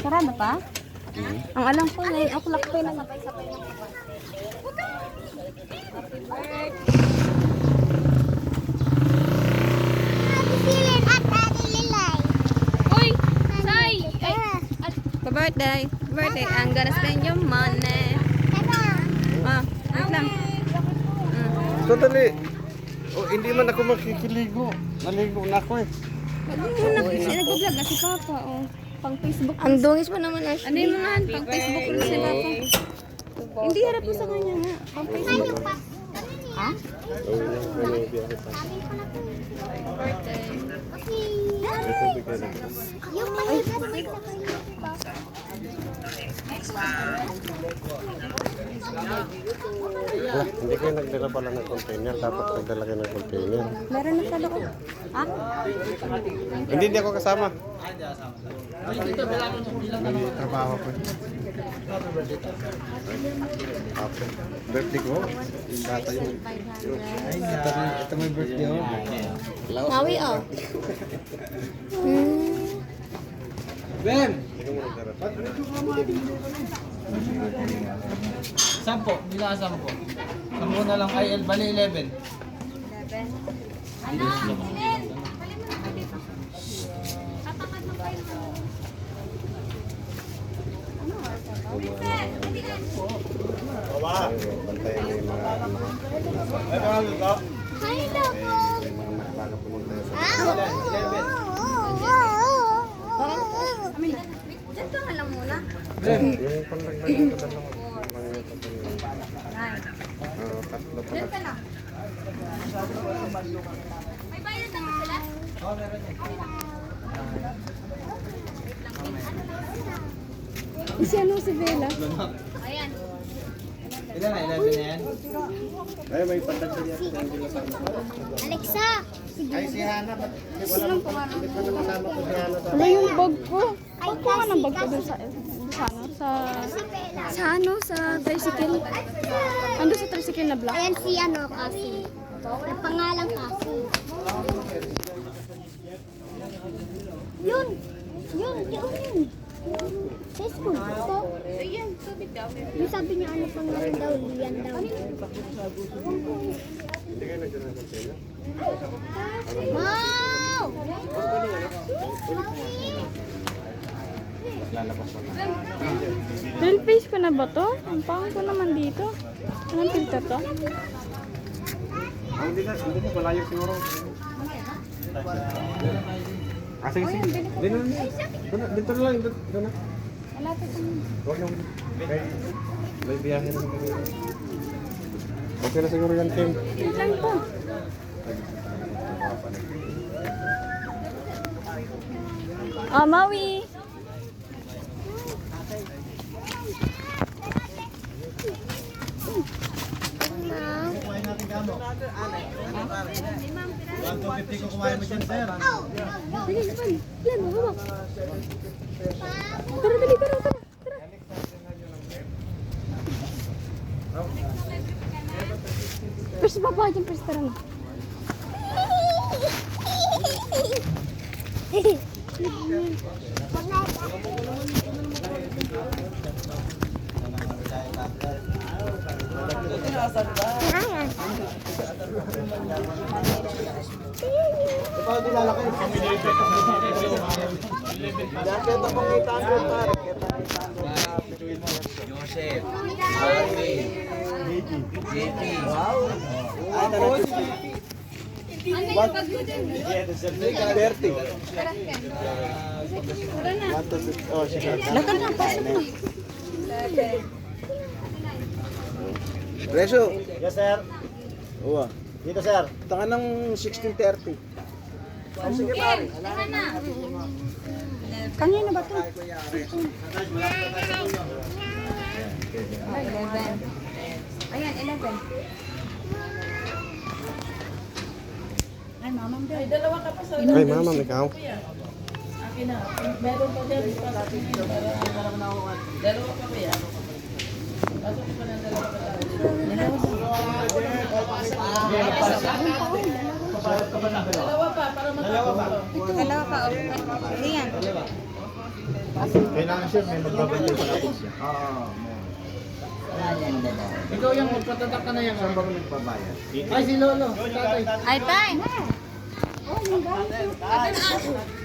Sarado pa? Ang alam ko na yung o'clock pa na sabay-sabay ng kapal. Happy birthday! Uy! Say! Happy birthday! Birthday! I'm gonna spend your money. Wait lang. Sandali. Oh, hindi man ako makikiligo. Naligo na ako eh. Nag-vlog na si Papa. Oh. Pang Facebook. Ang dungis pa naman, Ashley. Ano yung mga pang Facebook na si Papa? Hindi harap mo sa kanya nga. Pang Facebook. Ha? Birthday. Yung maligas may Hindi kayo nagdala pala ng container. Dapat nagdala kayo ng container. Meron na pala ko. Ha? Hindi ako kasama. May trabaho ko. Okay. Birthday ko. Yung bata yung... Ito may birthday ko. Mawi, oh. Ben! Sampo, nila sampo. Sampo na lang ay bali 11. Ano? Bantayan mo yung mga... Hi, Loco! Yung mga nakbaga pumunta sa... Diyan ka nga lang muna. Yung panlagbagan ko dalawa. Tatlo pa. Diyan ka lang. May bayad na sila? Si ano si Bella? Ayan. Ilan na? 11 na yan? Ay, may patagsin yan. Alexa! Ay, si Hana. Walang pangalan. Hindi pa naman kasama ko si Hana. Wala yung bag ko. Pagkuha ka ng bag ko dun sa ano, sa tricycle. Ando sa tricycle na black. Ayan si ano kasi. Na pangalan kasi. Yun! Yun! Yun! Facebook. So, Ayan, tubig daw. yung sabi niya ano pangalan daw, Lian daw. Hindi kayo nagdala ng container? Wow! Lalabas mo na. Real face ko na ba to? Ang pangit ko naman dito. Anong filter to? Hindi na, malayo siguro. Sige, sige. Dito na. Dito na lang. Dito na. Malapit ko. Huwag na. May biyahe na. Okay na siguro yan, Kim. Wait lang po. Maui. Kumain natin kamo. 150 ko kumain mo dyan, sir. Dali, naman. Ilan mo, hawak. Tara, dali, tara, tara. First, baba dyan, first, tara na. Ikaw din lalaki. Jacket ang pangita ang par. Joseph. Alvin. Gigi. Wow. Ay, Ano yung bag mo dyan? 30. Oh, sige. Lakad na, pasok na. Preso. Yes, sir. Uwa. Dito, sir. Tangan ng 16:30. Sige, pare. Kanina ba ito? 11. Ayan, 11. Ay, mamam daw. Ay, mama, ikaw. Meron pa dyan para dalawa pa kaya. Pasok pa ng dalawa pa tayo. Magbabayad ka ba ng dalawa? Dalawa pa, para matapos. Dalawa pa, oh. Hindi yan. Kailangan siya, may magbabayad sa kapit siya. Oo, Ikaw yung magpatatak ka na yan. Saan ba kung nagbabayad? Ay, si Lolo. Tatay. Ay, tay! Oh, yung gamit ko.